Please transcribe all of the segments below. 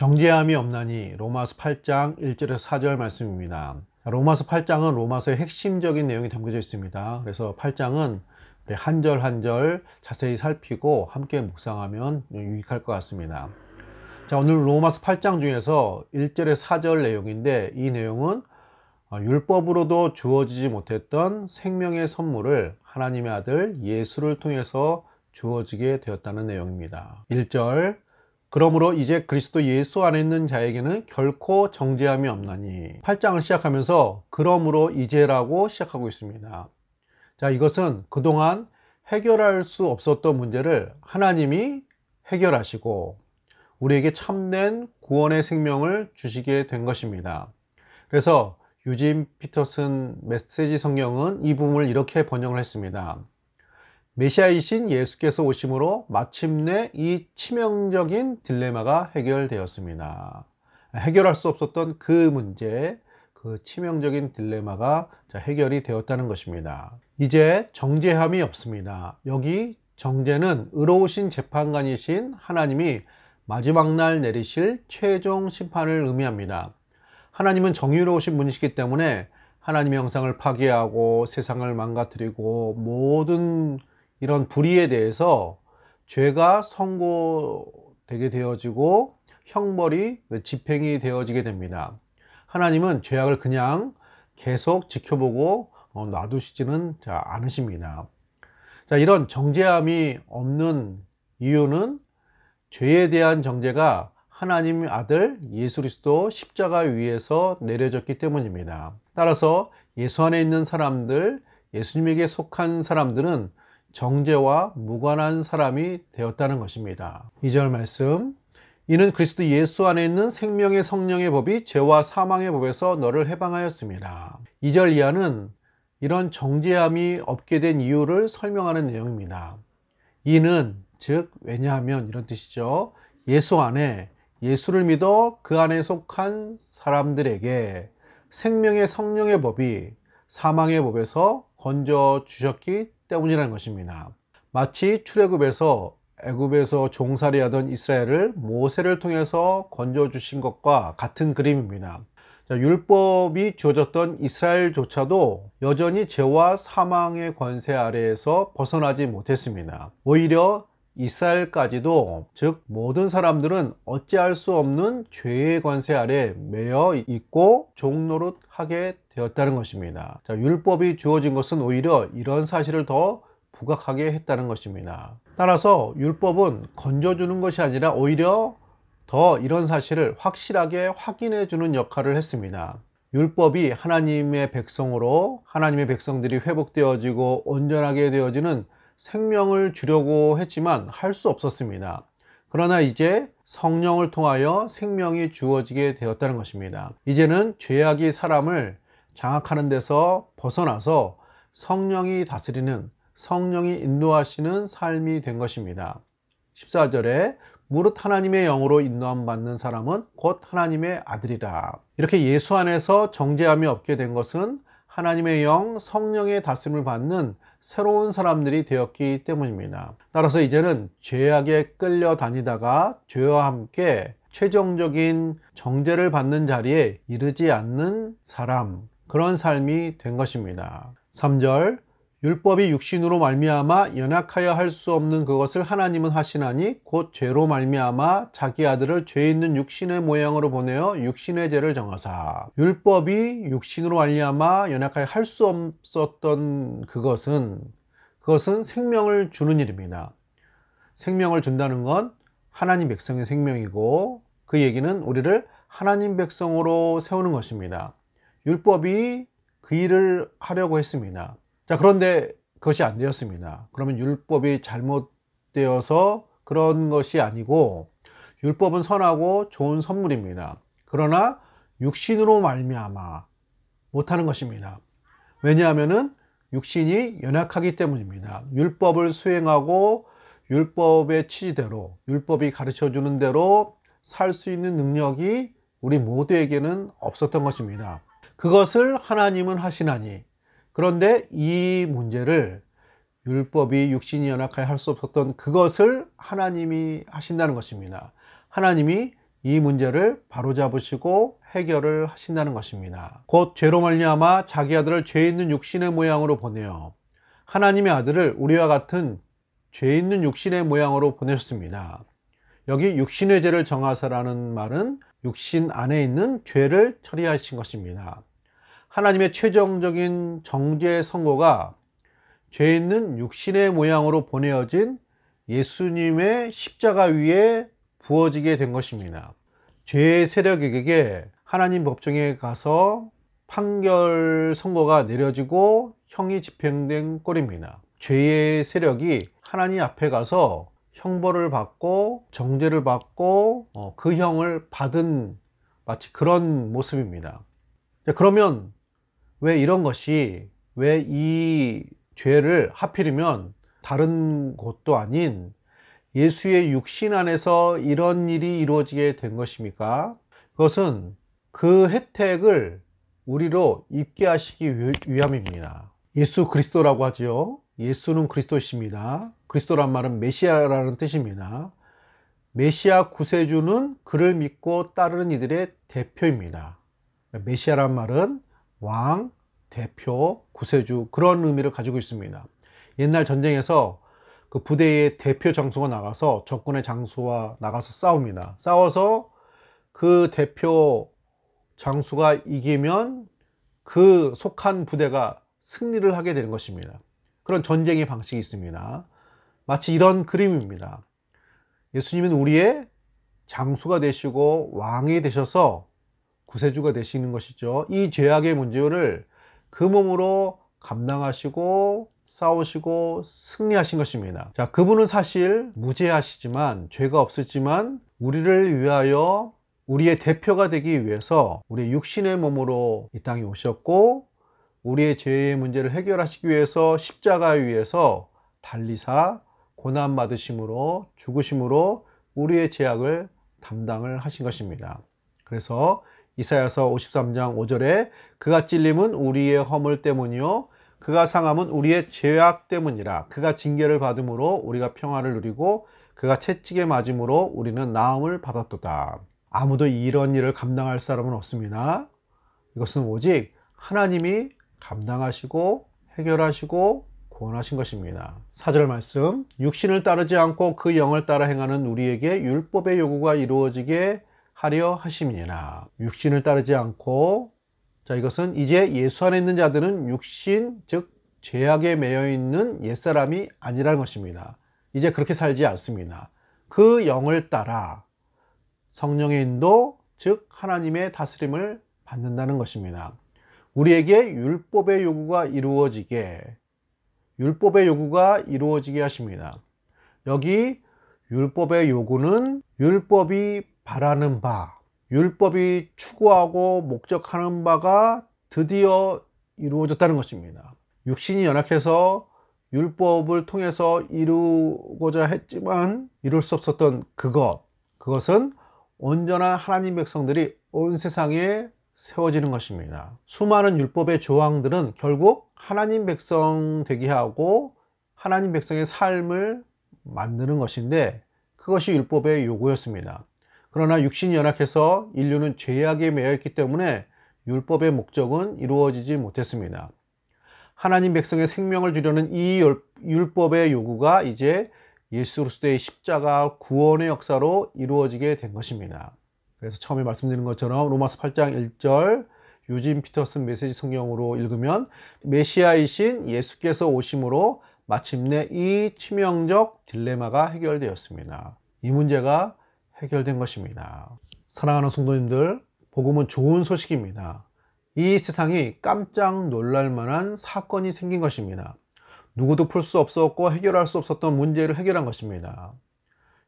정죄함이 없나니 로마서 8장 1절에서 4절 말씀입니다. 로마서 8장은 로마서의 핵심적인 내용이 담겨져 있습니다. 그래서 8장은 한 절 한 절 자세히 살피고 함께 묵상하면 유익할 것 같습니다. 자, 오늘 로마서 8장 중에서 1절에서 4절 내용인데, 이 내용은 율법으로도 주어지지 못했던 생명의 선물을 하나님의 아들 예수를 통해서 주어지게 되었다는 내용입니다. 1절, 그러므로 이제 그리스도 예수 안에 있는 자에게는 결코 정죄함이 없나니. 8장을 시작하면서 그러므로 이제라고 시작하고 있습니다. 자, 이것은 그동안 해결할 수 없었던 문제를 하나님이 해결하시고 우리에게 참된 구원의 생명을 주시게 된 것입니다. 그래서 유진 피터슨 메시지 성경은 이 부분을 이렇게 번역을 했습니다. 메시아이신 예수께서 오심으로 마침내 이 치명적인 딜레마가 해결되었습니다. 해결할 수 없었던 그 문제, 그 치명적인 딜레마가 해결이 되었다는 것입니다. 이제 정죄함이 없습니다. 여기 정죄는 의로우신 재판관이신 하나님이 마지막 날 내리실 최종 심판을 의미합니다. 하나님은 정의로우신 분이시기 때문에 하나님의 형상을 파괴하고 세상을 망가뜨리고 모든 이런 불의에 대해서 죄가 선고되게 되어지고 형벌이 집행이 되어지게 됩니다. 하나님은 죄악을 그냥 계속 지켜보고 놔두시지는 않으십니다. 자, 이런 정죄함이 없는 이유는 죄에 대한 정죄가 하나님의 아들 예수 그리스도 십자가 위에서 내려졌기 때문입니다. 따라서 예수 안에 있는 사람들, 예수님에게 속한 사람들은 정죄와 무관한 사람이 되었다는 것입니다. 2절 말씀, 이는 그리스도 예수 안에 있는 생명의 성령의 법이 죄와 사망의 법에서 너를 해방하였습니다. 2절 이하는 이런 정죄함이 없게 된 이유를 설명하는 내용입니다. 이는 즉 왜냐하면 이런 뜻이죠. 예수 안에, 예수를 믿어 그 안에 속한 사람들에게 생명의 성령의 법이 사망의 법에서 건져 주셨기 때문이라는 것입니다. 마치 출애굽에서 애굽에서 종살이 하던 이스라엘을 모세를 통해서 건져 주신 것과 같은 그림입니다. 자, 율법이 주어졌던 이스라엘조차도 여전히 죄와 사망의 권세 아래에서 벗어나지 못했습니다. 오히려 이스라엘까지도, 즉 모든 사람들은 어찌할 수 없는 죄의 권세 아래 매여 있고 종노릇하게 되었다는 것입니다. 자, 율법이 주어진 것은 오히려 이런 사실을 더 부각하게 했다는 것입니다. 따라서 율법은 건져주는 것이 아니라 오히려 더 이런 사실을 확실하게 확인해 주는 역할을 했습니다. 율법이 하나님의 백성으로 하나님의 백성들이 회복되어지고 온전하게 되어지는 생명을 주려고 했지만 할 수 없었습니다. 그러나 이제 성령을 통하여 생명이 주어지게 되었다는 것입니다. 이제는 죄악이 사람을 장악하는 데서 벗어나서 성령이 다스리는, 성령이 인도하시는 삶이 된 것입니다. 14절에 무릇 하나님의 영으로 인도함 받는 사람은 곧 하나님의 아들이라. 이렇게 예수 안에서 정죄함이 없게 된 것은 하나님의 영, 성령의 다스림을 받는 새로운 사람들이 되었기 때문입니다. 따라서 이제는 죄악에 끌려다니다가 죄와 함께 최종적인 정죄를 받는 자리에 이르지 않는 사람, 그런 삶이 된 것입니다. 3절, 율법이 육신으로 말미암아 연약하여 할 수 없는 그것을 하나님은 하시나니 곧 죄로 말미암아 자기 아들을 죄 있는 육신의 모양으로 보내어 육신의 죄를 정하사. 율법이 육신으로 말미암아 연약하여 할 수 없었던 그것은 생명을 주는 일입니다. 생명을 준다는 건 하나님 백성의 생명이고, 그 얘기는 우리를 하나님 백성으로 세우는 것입니다. 율법이 그 일을 하려고 했습니다. 자, 그런데 그것이 안 되었습니다. 그러면 율법이 잘못되어서 그런 것이 아니고, 율법은 선하고 좋은 선물입니다. 그러나 육신으로 말미암아 못하는 것입니다. 왜냐하면 육신이 연약하기 때문입니다. 율법을 수행하고 율법의 취지대로, 율법이 가르쳐주는 대로 살 수 있는 능력이 우리 모두에게는 없었던 것입니다. 그것을 하나님은 하시나니. 그런데 이 문제를, 율법이 육신이 연약하여 할 수 없었던 그것을 하나님이 하신다는 것입니다. 하나님이 이 문제를 바로잡으시고 해결을 하신다는 것입니다. 곧 죄로 말미암아 자기 아들을 죄 있는 육신의 모양으로 보내어 하나님의 아들을 우리와 같은 죄 있는 육신의 모양으로 보내셨습니다. 여기 육신의 죄를 정하사라는 말은 육신 안에 있는 죄를 처리하신 것입니다. 하나님의 최종적인 정죄 선고가 죄 있는 육신의 모양으로 보내어진 예수님의 십자가 위에 부어지게 된 것입니다. 죄의 세력에게 하나님 법정에 가서 판결 선고가 내려지고 형이 집행된 꼴입니다. 죄의 세력이 하나님 앞에 가서 형벌을 받고 정죄를 받고 그 형을 받은 마치 그런 모습입니다. 그러면 왜 이런 것이, 왜 이 죄를 하필이면 다른 곳도 아닌 예수의 육신 안에서 이런 일이 이루어지게 된 것입니까? 그것은 그 혜택을 우리로 입게 하시기 위함입니다. 예수 그리스도라고 하죠. 예수는 그리스도십니다. 그리스도란 말은 메시아라는 뜻입니다. 메시아 구세주는 그를 믿고 따르는 이들의 대표입니다. 메시아란 말은 왕, 대표, 구세주, 그런 의미를 가지고 있습니다. 옛날 전쟁에서 그 부대의 대표 장수가 나가서 적군의 장수와 나가서 싸웁니다. 싸워서 그 대표 장수가 이기면 그 속한 부대가 승리를 하게 되는 것입니다. 그런 전쟁의 방식이 있습니다. 마치 이런 그림입니다. 예수님은 우리의 장수가 되시고 왕이 되셔서 구세주가 되시는 것이죠. 이 죄악의 문제를 그 몸으로 감당하시고 싸우시고 승리하신 것입니다. 자, 그분은 사실 무죄하시지만, 죄가 없으시지만 우리를 위하여 우리의 대표가 되기 위해서 우리의 육신의 몸으로 이 땅에 오셨고, 우리의 죄의 문제를 해결하시기 위해서 십자가 위에서 달리사 고난 받으심으로, 죽으심으로 우리의 죄악을 담당을 하신 것입니다. 그래서 이사야서 53장 5절에 그가 찔림은 우리의 허물 때문이요 그가 상함은 우리의 죄악 때문이라. 그가 징계를 받음으로 우리가 평화를 누리고 그가 채찍에 맞음으로 우리는 나음을 받았도다. 아무도 이런 일을 감당할 사람은 없습니다. 이것은 오직 하나님이 감당하시고 해결하시고 구원하신 것입니다. 4절 말씀, 육신을 따르지 않고 그 영을 따라 행하는 우리에게 율법의 요구가 이루어지게 하려 하심이니라. 육신을 따르지 않고, 자, 이것은 이제 예수 안에 있는 자들은 육신, 즉 죄악에 매여 있는 옛사람이 아니라는 것입니다. 이제 그렇게 살지 않습니다. 그 영을 따라 성령의 인도, 즉 하나님의 다스림을 받는다는 것입니다. 우리에게 율법의 요구가 이루어지게 하십니다. 여기 율법의 요구는 율법이 바라는 바, 율법이 추구하고 목적하는 바가 드디어 이루어졌다는 것입니다. 육신이 연약해서 율법을 통해서 이루고자 했지만 이룰 수 없었던 그것은 온전한 하나님 백성들이 온 세상에 세워지는 것입니다. 수많은 율법의 조항들은 결국 하나님 백성 되게 하고 하나님 백성의 삶을 만드는 것인데, 그것이 율법의 요구였습니다. 그러나 육신이 연약해서 인류는 죄악에 매여 있기 때문에 율법의 목적은 이루어지지 못했습니다. 하나님 백성의 생명을 주려는 이 율법의 요구가 이제 예수 그리스도의 십자가 구원의 역사로 이루어지게 된 것입니다. 그래서 처음에 말씀드린 것처럼 로마서 8장 1절 유진 피터슨 메시지 성경으로 읽으면 메시아이신 예수께서 오심으로 마침내 이 치명적 딜레마가 해결되었습니다. 이 문제가 해결된 것입니다. 사랑하는 성도님들, 복음은 좋은 소식입니다. 이 세상이 깜짝 놀랄 만한 사건이 생긴 것입니다. 누구도 풀 수 없었고 해결할 수 없었던 문제를 해결한 것입니다.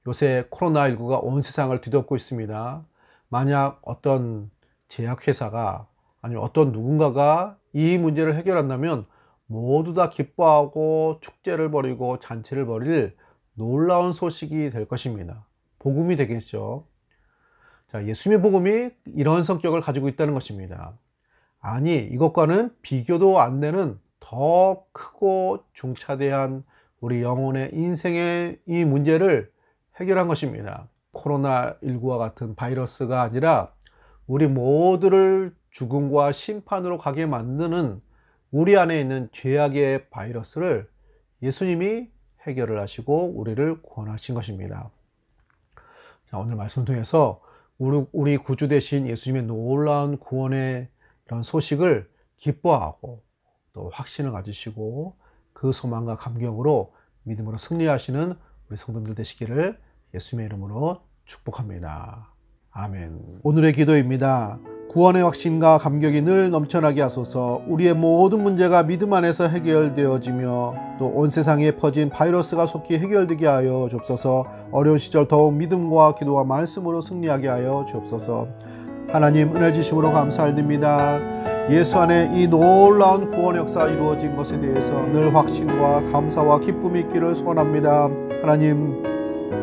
요새 코로나19가 온 세상을 뒤덮고 있습니다. 만약 어떤 제약회사가 아니면 어떤 누군가가 이 문제를 해결한다면 모두 다 기뻐하고 축제를 벌이고 잔치를 벌일 놀라운 소식이 될 것입니다. 복음이 되겠죠. 자, 예수님의 복음이 이런 성격을 가지고 있다는 것입니다. 아니, 이것과는 비교도 안 되는 더 크고 중차대한 우리 영혼의 인생의 이 문제를 해결한 것입니다. 코로나19와 같은 바이러스가 아니라 우리 모두를 죽음과 심판으로 가게 만드는 우리 안에 있는 죄악의 바이러스를 예수님이 해결을 하시고 우리를 구원하신 것입니다. 자, 오늘 말씀을 통해서 우리 구주 되신 예수님의 놀라운 구원의 이런 소식을 기뻐하고 또 확신을 가지시고 그 소망과 감격으로 믿음으로 승리하시는 우리 성도들 되시기를 예수님의 이름으로 축복합니다. 아멘. 오늘의 기도입니다. 구원의 확신과 감격이 늘 넘쳐나게 하소서. 우리의 모든 문제가 믿음 안에서 해결되어지며 또 온 세상에 퍼진 바이러스가 속히 해결되게 하여 주옵소서. 어려운 시절 더욱 믿음과 기도와 말씀으로 승리하게 하여 주옵소서. 하나님 은혜 주심으로 감사드립니다. 예수 안에 이 놀라운 구원의 역사가 이루어진 것에 대해서 늘 확신과 감사와 기쁨이 있기를 소원합니다. 하나님,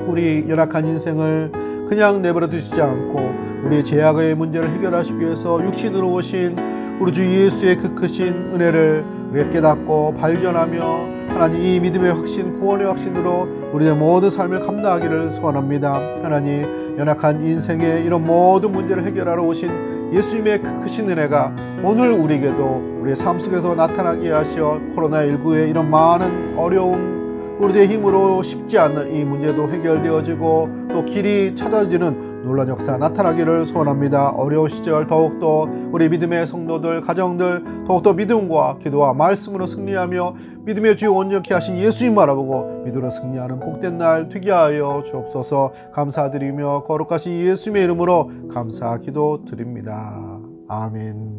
우리 열악한 인생을 그냥 내버려 두시지 않고 우리의 죄악의 문제를 해결하시기 위해서 육신으로 오신 우리 주 예수의 그 크신 은혜를 우리가 깨닫고 발견하며 하나님 이 믿음의 확신, 구원의 확신으로 우리의 모든 삶을 감당하기를 소원합니다. 하나님, 연약한 인생의 이런 모든 문제를 해결하러 오신 예수님의 그 크신 은혜가 오늘 우리에게도 우리의 삶 속에서 나타나게 하시어 코로나19의 이런 많은 어려움, 우리의 힘으로 쉽지 않은 이 문제도 해결되어지고 또 길이 찾아지는 놀라운 역사 나타나기를 소원합니다. 어려운 시절 더욱더 우리 믿음의 성도들, 가정들 더욱더 믿음과 기도와 말씀으로 승리하며 믿음의 주 온전케 하신 예수님 바라보고 믿음으로 승리하는 복된 날 되게 하여 주옵소서. 감사드리며 거룩하신 예수님의 이름으로 감사 기도 드립니다. 아멘.